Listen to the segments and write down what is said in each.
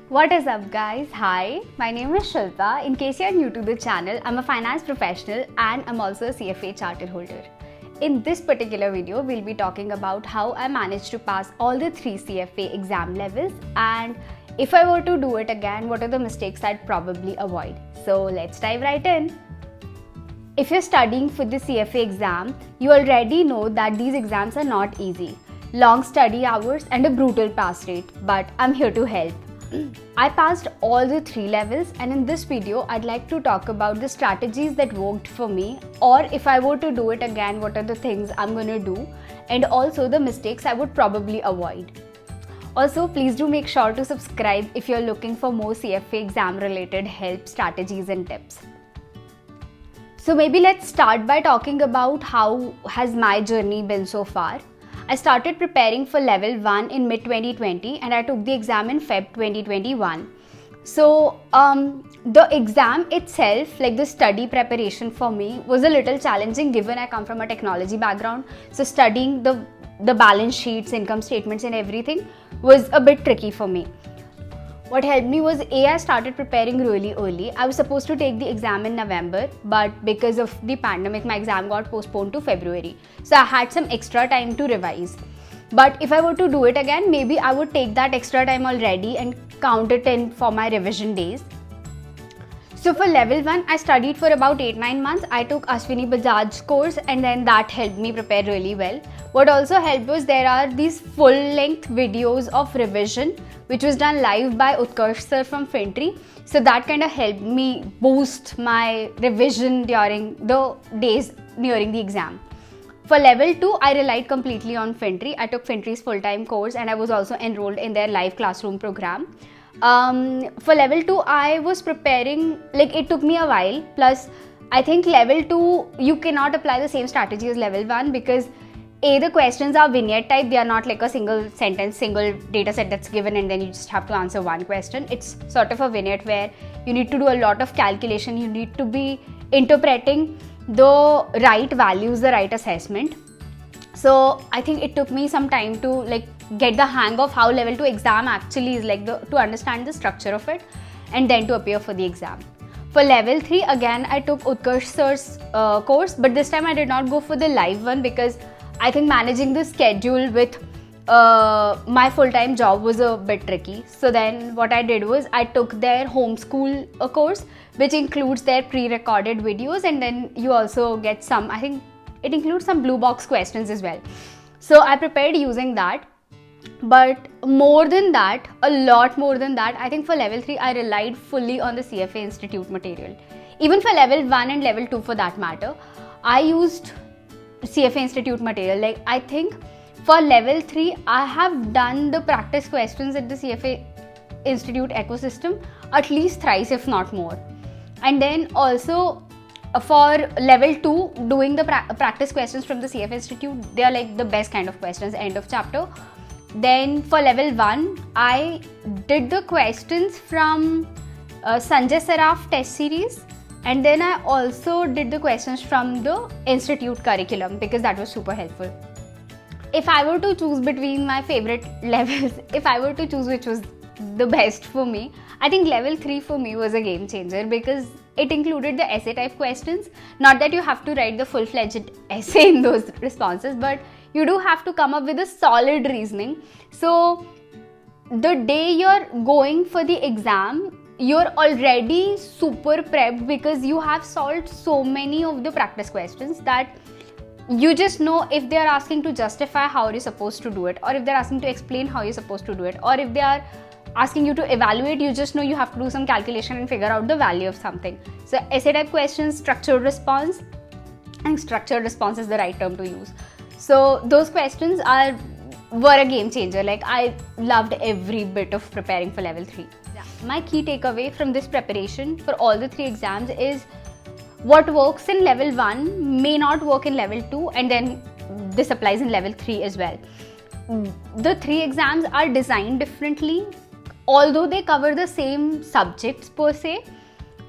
What is up guys? Hi, my name is Shilpa. In case you are new to the channel, I'm a finance professional and I'm also a CFA charter holder. In this particular video, we'll be talking about how I managed to pass all the 3 CFA exam levels, and if I were to do it again, what are the mistakes I'd probably avoid. So let's dive right in. If you're studying for the CFA exam, you already know that these exams are not easy. Long study hours and a brutal pass rate, but I'm here to help. I passed all the 3 levels, and in this video I'd like to talk about the strategies that worked for me, or if I were to do it again, what are the things I'm gonna do, and also the mistakes I would probably avoid. Also, please do make sure to subscribe if you're looking for more CFA exam related help, strategies and tips. So maybe let's start by talking about how has my journey been so far. I started preparing for level 1 in mid 2020 and I took the exam in Feb 2021. So the exam itself, like the study preparation for me, was a little challenging given I come from a technology background. So studying the balance sheets, income statements and everything was a bit tricky for me. What helped me was I started preparing really early. I was supposed to take the exam in November, but because of the pandemic, my exam got postponed to February. So I had some extra time to revise. But if I were to do it again, maybe I would take that extra time already and count it in for my revision days. So for level 1, I studied for about 8-9 months. I took Ashwini Bajaj course and then that helped me prepare really well. What also helped was there are these full-length videos of revision which was done live by Utkarsh sir from Fintry. So that kind of helped me boost my revision during the days nearing the exam. For level 2, I relied completely on Fintry. I took Fintry's full-time course and I was also enrolled in their live classroom program. For level 2, I was preparing, like it took me a while, plus I think level 2 you cannot apply the same strategy as level 1 because the questions are vignette type. They are not like a single sentence, single data set that's given and then you just have to answer one question. It's sort of a vignette where you need to do a lot of calculation. You need to be interpreting the right values, the right assessment. So I think it took me some time to get the hang of how level 2 exam actually is, to understand the structure of it and then to appear for the exam. For level 3, again I took Utkarsh sir's course, but this time I did not go for the live one because I think managing the schedule with my full-time job was a bit tricky. So then what I did was I took their homeschool course, which includes their pre-recorded videos, and then you also get some, I think it includes some blue box questions as well. So I prepared using that. But more than that, a lot more than that, I think for level 3 I relied fully on the CFA Institute material. Even for level 1 and level 2 for that matter, I used CFA Institute material. I think for level 3 I have done the practice questions at the CFA Institute ecosystem at least thrice if not more. And then also for level 2, doing the practice questions from the CFA Institute, they are like the best kind of questions, end of chapter. Then for level 1, I did the questions from Sanjay Saraf test series, and then I also did the questions from the institute curriculum because that was super helpful. If I were to choose between my favorite levels, if I were to choose which was the best for me, I think level 3 for me was a game changer because it included the essay type questions. Not that you have to write the full-fledged essay in those responses, but you do have to come up with a solid reasoning. So the day you're going for the exam, you're already super prepped because you have solved so many of the practice questions that you just know if they're asking to justify how you're supposed to do it, or if they're asking to explain how you're supposed to do it, or if they are asking you to evaluate, you just know you have to do some calculation and figure out the value of something. So essay type questions, structured response, and structured response is the right term to use. So those questions were a game changer. I loved every bit of preparing for level 3. Yeah. My key takeaway from this preparation for all the 3 exams is what works in level 1 may not work in level 2, and then this applies in level 3 as well. The 3 exams are designed differently. Although they cover the same subjects per se,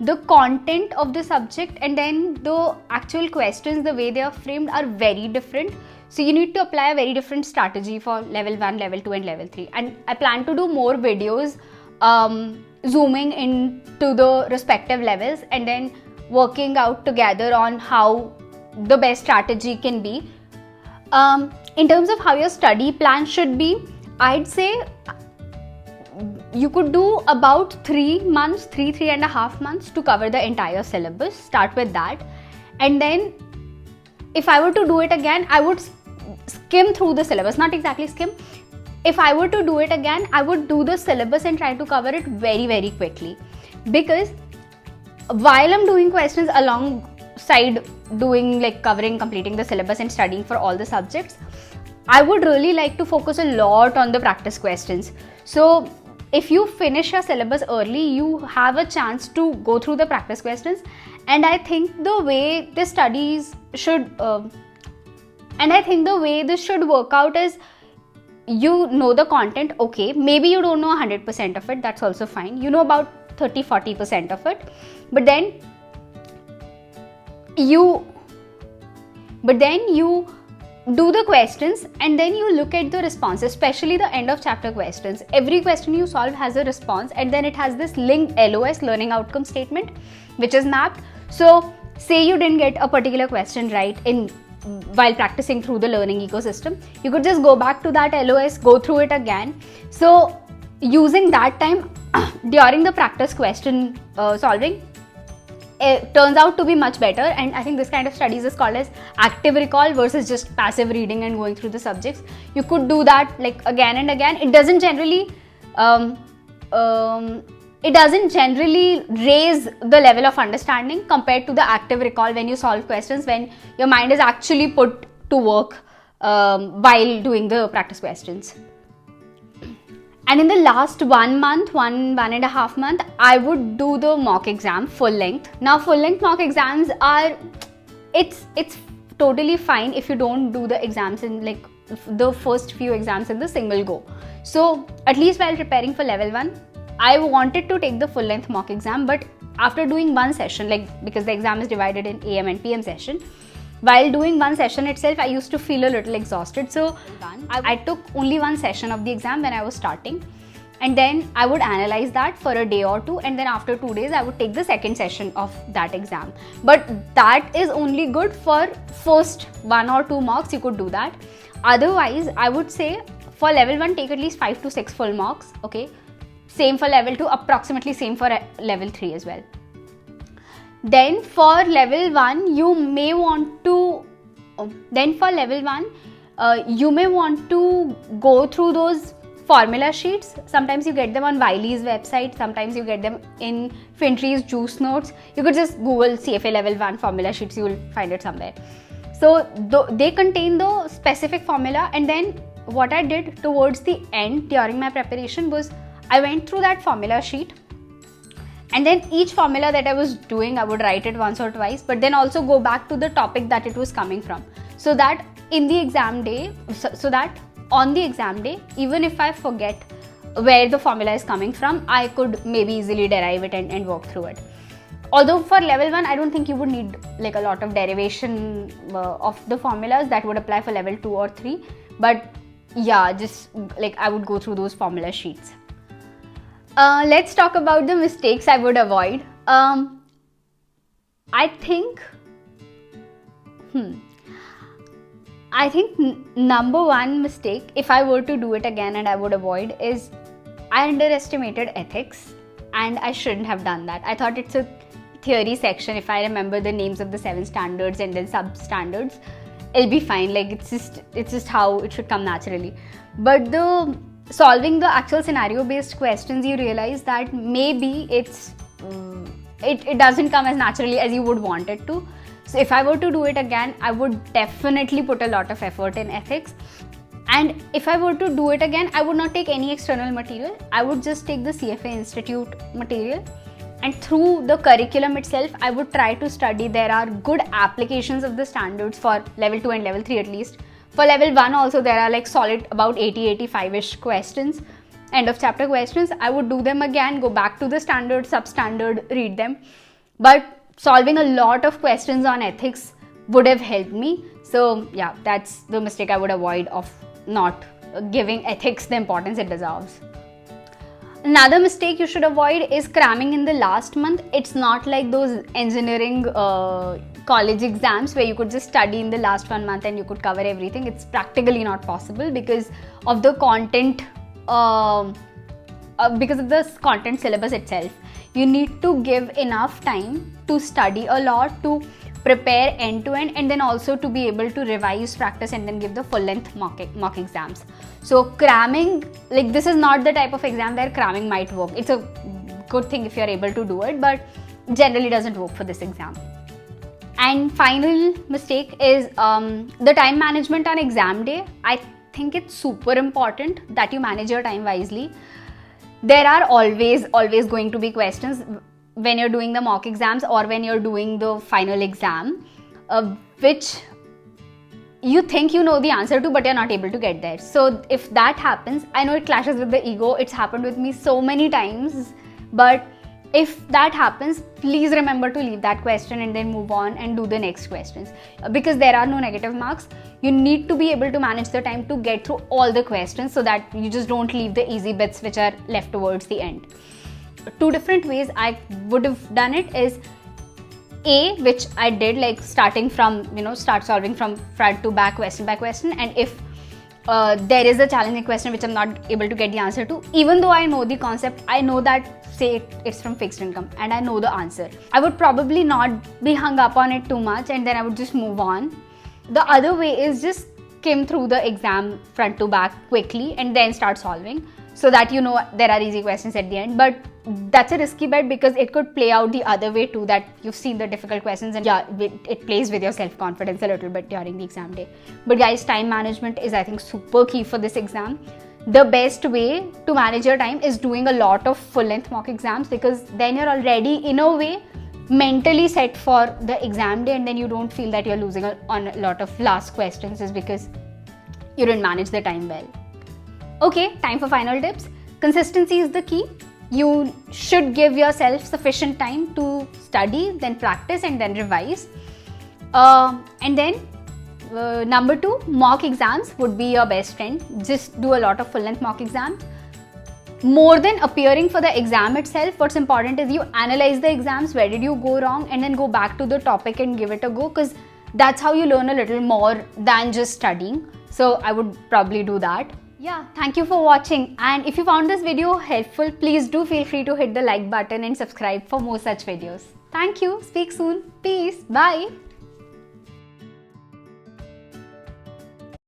the content of the subject and then the actual questions, the way they are framed, are very different. So you need to apply a very different strategy for level 1, level 2 and level 3. And I plan to do more videos zooming into the respective levels and then working out together on how the best strategy can be. In terms of how your study plan should be, I'd say you could do about 3.5 months to cover the entire syllabus. Start with that, and then if I were to do it again, I would skim through the syllabus. Not exactly skim. If I were to do it again, I would do the syllabus and try to cover it very, very quickly, because while I'm doing questions alongside doing like completing the syllabus and studying for all the subjects, I would really like to focus a lot on the practice questions. So if you finish your syllabus early, you have a chance to go through the practice questions. And I think the way this should work out is, you know the content, okay, maybe you don't know 100% of it, that's also fine. You know about 30-40% of it, but then you do the questions and then you look at the responses, especially the end of chapter questions. Every question you solve has a response, and then it has this linked LOS, learning outcome statement, which is mapped. So say you didn't get a particular question right while practicing through the learning ecosystem, you could just go back to that LOS, go through it again. So using that time during the practice question solving, it turns out to be much better. And I think this kind of studies is called as active recall versus just passive reading and going through the subjects. You could do that like again and again. It doesn't generally raise the level of understanding compared to the active recall when you solve questions, when your mind is actually put to work while doing the practice questions. And in the last 1 month, 1.5 months, I would do the mock exam full length. Now full length mock exams are, it's totally fine if you don't do the exams in like the first few exams in the single go. So at least while preparing for level 1, I wanted to take the full length mock exam, but after doing one session, because the exam is divided in AM and PM session, while doing one session itself, I used to feel a little exhausted. So I took only one session of the exam when I was starting, and then I would analyze that for a day or two, and then after 2 days, I would take the second session of that exam. But that is only good for first 1 or 2 mocks, you could do that. Otherwise, I would say for level 1, take at least 5 to 6 full mocks, okay? Same for level 2, approximately same for level 3 as well. Then for level 1, you may want to go through those formula sheets. Sometimes you get them on Wiley's website, sometimes you get them in Fintry's Juice Notes. You could just Google CFA level 1 formula sheets, you will find it somewhere. So they contain the specific formula, and then what I did towards the end during my preparation was I went through that formula sheet, and then each formula that I was doing, I would write it once or twice, but then also go back to the topic that it was coming from, so that on the exam day, even if I forget where the formula is coming from, I could maybe easily derive it and walk through it. Although for level 1, I don't think you would need like a lot of derivation of the formulas. That would apply for level 2 or 3. But yeah, just like I would go through those formula sheets. Let's talk about the mistakes I would avoid. I think number one mistake, if I were to do it again and I would avoid, is I underestimated ethics, and I shouldn't have done that. I thought it's a theory section. If I remember the names of the 7 standards and then sub-standards, it'll be fine. Like it's just how it should come naturally. But solving the actual scenario-based questions, you realize that maybe it doesn't come as naturally as you would want it to. So if I were to do it again, I would definitely put a lot of effort in ethics. And if I were to do it again, I would not take any external material. I would just take the CFA Institute material. And through the curriculum itself, I would try to study. There are good applications of the standards for level 2 and level 3 at least. For level 1 also, there are like solid about 80-85-ish questions, end of chapter questions. I would do them again, go back to the standard, substandard, read them. But solving a lot of questions on ethics would have helped me. So yeah, that's the mistake I would avoid, of not giving ethics the importance it deserves. Another mistake you should avoid is cramming in the last month. It's not like those engineering college exams where you could just study in the last 1 month and you could cover everything. It's practically not possible because of the content, syllabus itself. You need to give enough time to study a lot, to prepare end to end, and then also to be able to revise, practice, and then give the full length mock exams. So cramming, like, this is not the type of exam where cramming might work. It's a good thing if you're able to do it, but generally doesn't work for this exam. And final mistake is the time management on exam day. I think it's super important that you manage your time wisely. There are always going to be questions when you're doing the mock exams or when you're doing the final exam, which you think you know the answer to, but you're not able to get there. So if that happens, I know it clashes with the ego. It's happened with me so many times, but if that happens, please remember to leave that question and then move on and do the next questions, because there are no negative marks. You need to be able to manage the time to get through all the questions so that you just don't leave the easy bits which are left towards the end. Two different ways I would have done it is A, which I did, like starting from, start solving from front to back, question by question, and if there is a challenging question which I'm not able to get the answer to, even though I know the concept, I know that, say it's from fixed income and I know the answer, I would probably not be hung up on it too much and then I would just move on. The other way is just skim through the exam front to back quickly and then start solving, so that there are easy questions at the end. But that's a risky bet because it could play out the other way too, that you've seen the difficult questions and it plays with your self-confidence a little bit during the exam day. But guys, time management is, I think, super key for this exam. The best way to manage your time is doing a lot of full-length mock exams, because then you're already, in a way, mentally set for the exam day, and then you don't feel that you're losing on a lot of last questions is because you didn't manage the time well. Okay, time for final tips. Consistency is the key. You should give yourself sufficient time to study, then practice, and then revise. And then number 2, mock exams would be your best friend. Just do a lot of full-length mock exams. More than appearing for the exam itself, what's important is you analyze the exams, where did you go wrong, and then go back to the topic and give it a go, because that's how you learn a little more than just studying. So I would probably do that. Yeah, thank you for watching, and if you found this video helpful, please do feel free to hit the like button and subscribe for more such videos. Thank you. Speak soon. Peace. Bye.